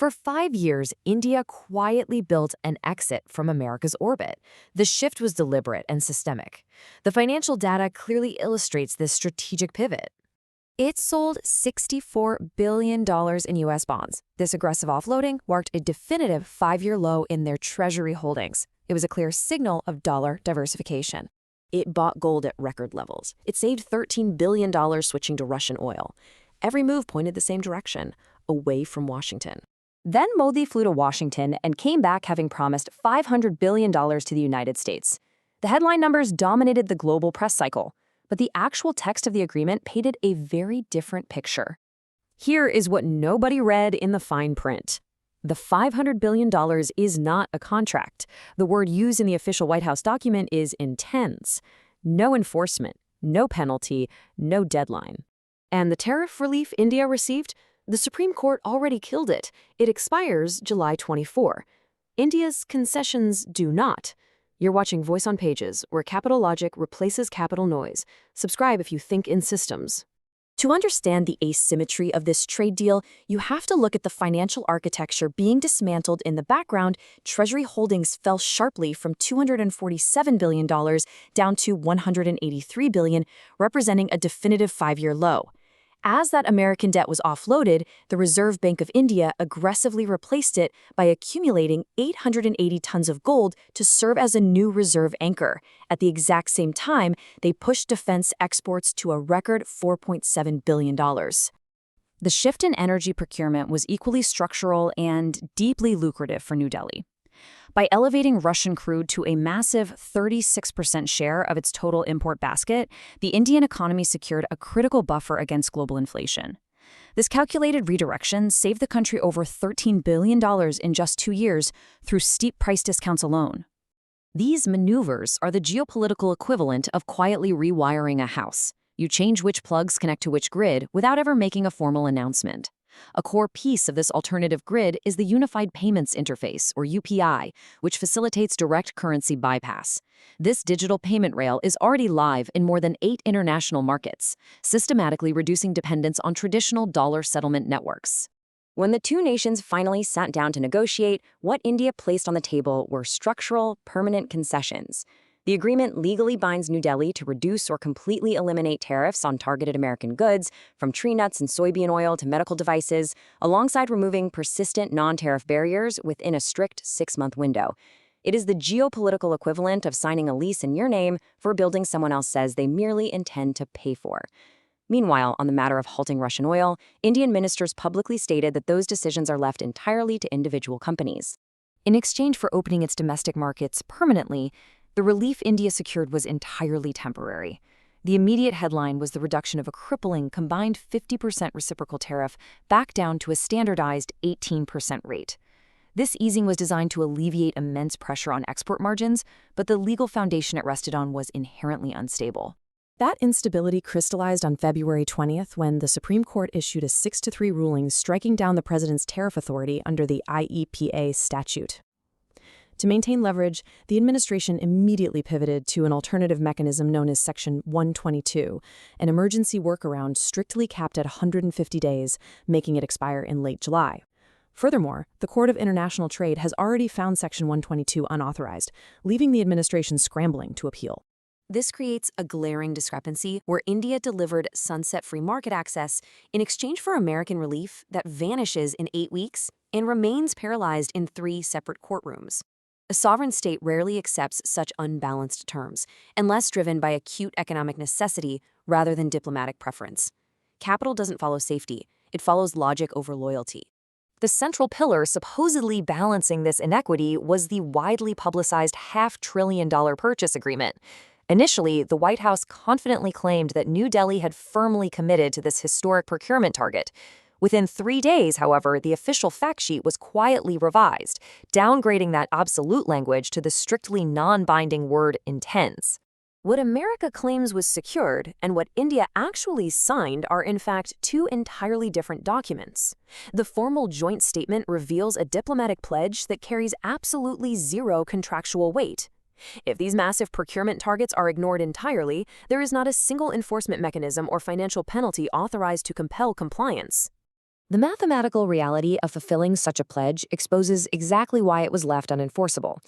For 5 years, India quietly built an exit from America's orbit. The shift was deliberate and systemic. The financial data clearly illustrates this strategic pivot. It sold $64 billion in U.S. bonds. This aggressive offloading marked a definitive 5-year low in their treasury holdings. It was a clear signal of dollar diversification. It bought gold at record levels. It saved $13 billion switching to Russian oil. Every move pointed the same direction, away from Washington. Then Modi flew to Washington and came back having promised $500 billion to the United States. The headline numbers dominated the global press cycle, but the actual text of the agreement painted a very different picture. Here is what nobody read in the fine print. The $500 billion is not a contract. The word used in the official White House document is intends. No enforcement, no penalty, no deadline. And the tariff relief India received? The Supreme Court already killed it. It expires July 24. India's concessions do not. You're watching Voice on Pages, where capital logic replaces capital noise. Subscribe if you think in systems. To understand the asymmetry of this trade deal, you have to look at the financial architecture being dismantled in the background. Treasury holdings fell sharply from $247 billion down to $183 billion, representing a definitive 5-year low. As that American debt was offloaded, the Reserve Bank of India aggressively replaced it by accumulating 880 tons of gold to serve as a new reserve anchor. At the exact same time, they pushed defense exports to a record $4.7 billion. The shift in energy procurement was equally structural and deeply lucrative for New Delhi. By elevating Russian crude to a massive 36% share of its total import basket, the Indian economy secured a critical buffer against global inflation. This calculated redirection saved the country over $13 billion in just 2 years through steep price discounts alone. These maneuvers are the geopolitical equivalent of quietly rewiring a house. You change which plugs connect to which grid without ever making a formal announcement. A core piece of this alternative grid is the Unified Payments Interface, or UPI, which facilitates direct currency bypass. This digital payment rail is already live in more than 8 international markets, systematically reducing dependence on traditional dollar settlement networks. When the two nations finally sat down to negotiate, what India placed on the table were structural, permanent concessions. The agreement legally binds New Delhi to reduce or completely eliminate tariffs on targeted American goods, from tree nuts and soybean oil to medical devices, alongside removing persistent non-tariff barriers within a strict 6-month window. It is the geopolitical equivalent of signing a lease in your name for a building someone else says they merely intend to pay for. Meanwhile, on the matter of halting Russian oil, Indian ministers publicly stated that those decisions are left entirely to individual companies. In exchange for opening its domestic markets permanently, the relief India secured was entirely temporary. The immediate headline was the reduction of a crippling combined 50% reciprocal tariff back down to a standardized 18% rate. This easing was designed to alleviate immense pressure on export margins, but the legal foundation it rested on was inherently unstable. That instability crystallized on February 20th when the Supreme Court issued a 6-3 ruling striking down the president's tariff authority under the IEPA statute. To maintain leverage, the administration immediately pivoted to an alternative mechanism known as Section 122, an emergency workaround strictly capped at 150 days, making it expire in late July. Furthermore, the Court of International Trade has already found Section 122 unauthorized, leaving the administration scrambling to appeal. This creates a glaring discrepancy where India delivered sunset-free market access in exchange for American relief that vanishes in 8 weeks and remains paralyzed in 3 separate courtrooms. A sovereign state rarely accepts such unbalanced terms, unless driven by acute economic necessity rather than diplomatic preference. Capital doesn't follow safety, it follows logic over loyalty. The central pillar supposedly balancing this inequity was the widely publicized $500 billion purchase agreement. Initially, the White House confidently claimed that New Delhi had firmly committed to this historic procurement target. Within 3 days, however, the official fact sheet was quietly revised, downgrading that absolute language to the strictly non-binding word intends. What America claims was secured and what India actually signed are in fact 2 entirely different documents. The formal joint statement reveals a diplomatic pledge that carries absolutely 0 contractual weight. If these massive procurement targets are ignored entirely, there is not a single enforcement mechanism or financial penalty authorized to compel compliance. The mathematical reality of fulfilling such a pledge exposes exactly why it was left unenforceable.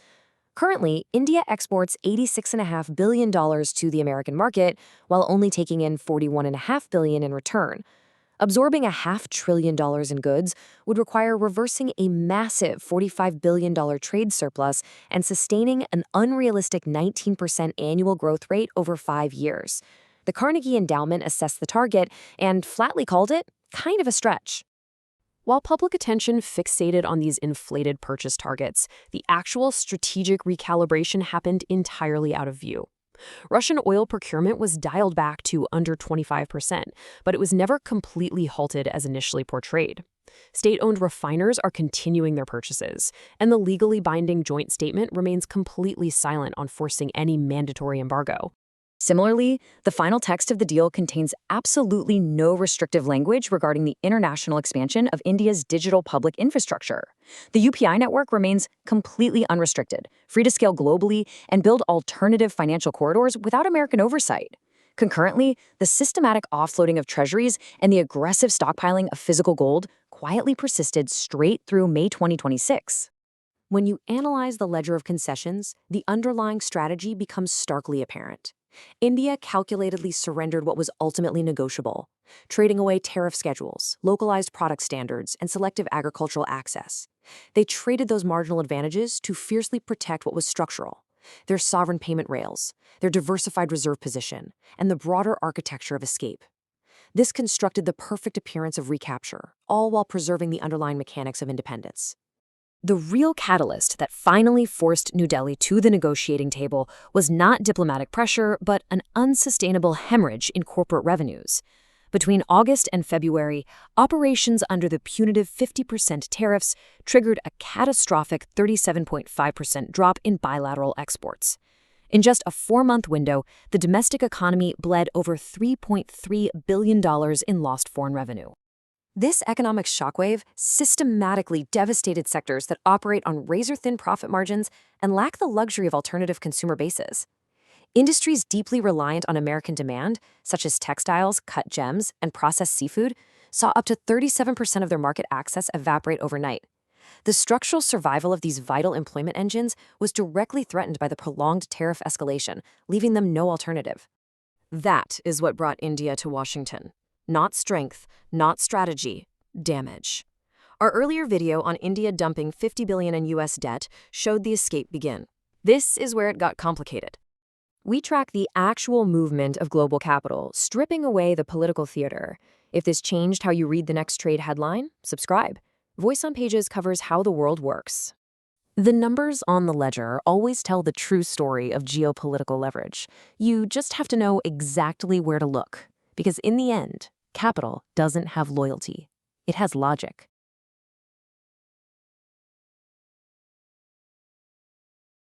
Currently, India exports $86.5 billion to the American market, while only taking in $41.5 billion in return. Absorbing $500 billion in goods would require reversing a massive $45 billion trade surplus and sustaining an unrealistic 19% annual growth rate over 5 years. The Carnegie Endowment assessed the target and flatly called it kind of a stretch. While public attention fixated on these inflated purchase targets, the actual strategic recalibration happened entirely out of view. Russian oil procurement was dialed back to under 25%, but it was never completely halted as initially portrayed. State-owned refiners are continuing their purchases, and the legally binding joint statement remains completely silent on forcing any mandatory embargo. Similarly, the final text of the deal contains absolutely no restrictive language regarding the international expansion of India's digital public infrastructure. The UPI network remains completely unrestricted, free to scale globally, and build alternative financial corridors without American oversight. Concurrently, the systematic offloading of treasuries and the aggressive stockpiling of physical gold quietly persisted straight through May 2026. When you analyze the ledger of concessions, the underlying strategy becomes starkly apparent. India calculatedly surrendered what was ultimately negotiable, trading away tariff schedules, localized product standards, and selective agricultural access. They traded those marginal advantages to fiercely protect what was structural: their sovereign payment rails, their diversified reserve position, and the broader architecture of escape. This constructed the perfect appearance of recapture, all while preserving the underlying mechanics of independence. The real catalyst that finally forced New Delhi to the negotiating table was not diplomatic pressure, but an unsustainable hemorrhage in corporate revenues. Between August and February, operations under the punitive 50% tariffs triggered a catastrophic 37.5% drop in bilateral exports. In just a 4-month window, the domestic economy bled over $3.3 billion in lost foreign revenue. This economic shockwave systematically devastated sectors that operate on razor-thin profit margins and lack the luxury of alternative consumer bases. Industries deeply reliant on American demand, such as textiles, cut gems, and processed seafood, saw up to 37% of their market access evaporate overnight. The structural survival of these vital employment engines was directly threatened by the prolonged tariff escalation, leaving them no alternative. That is what brought India to Washington. Not strength, not strategy, damage. Our earlier video on India dumping $50 billion in U.S. debt showed the escape begin. This is where it got complicated. We track the actual movement of global capital, stripping away the political theater. If this changed how you read the next trade headline, subscribe. Voice on Pages covers how the world works. The numbers on the ledger always tell the true story of geopolitical leverage. You just have to know exactly where to look. Because in the end, capital doesn't have loyalty. It has logic.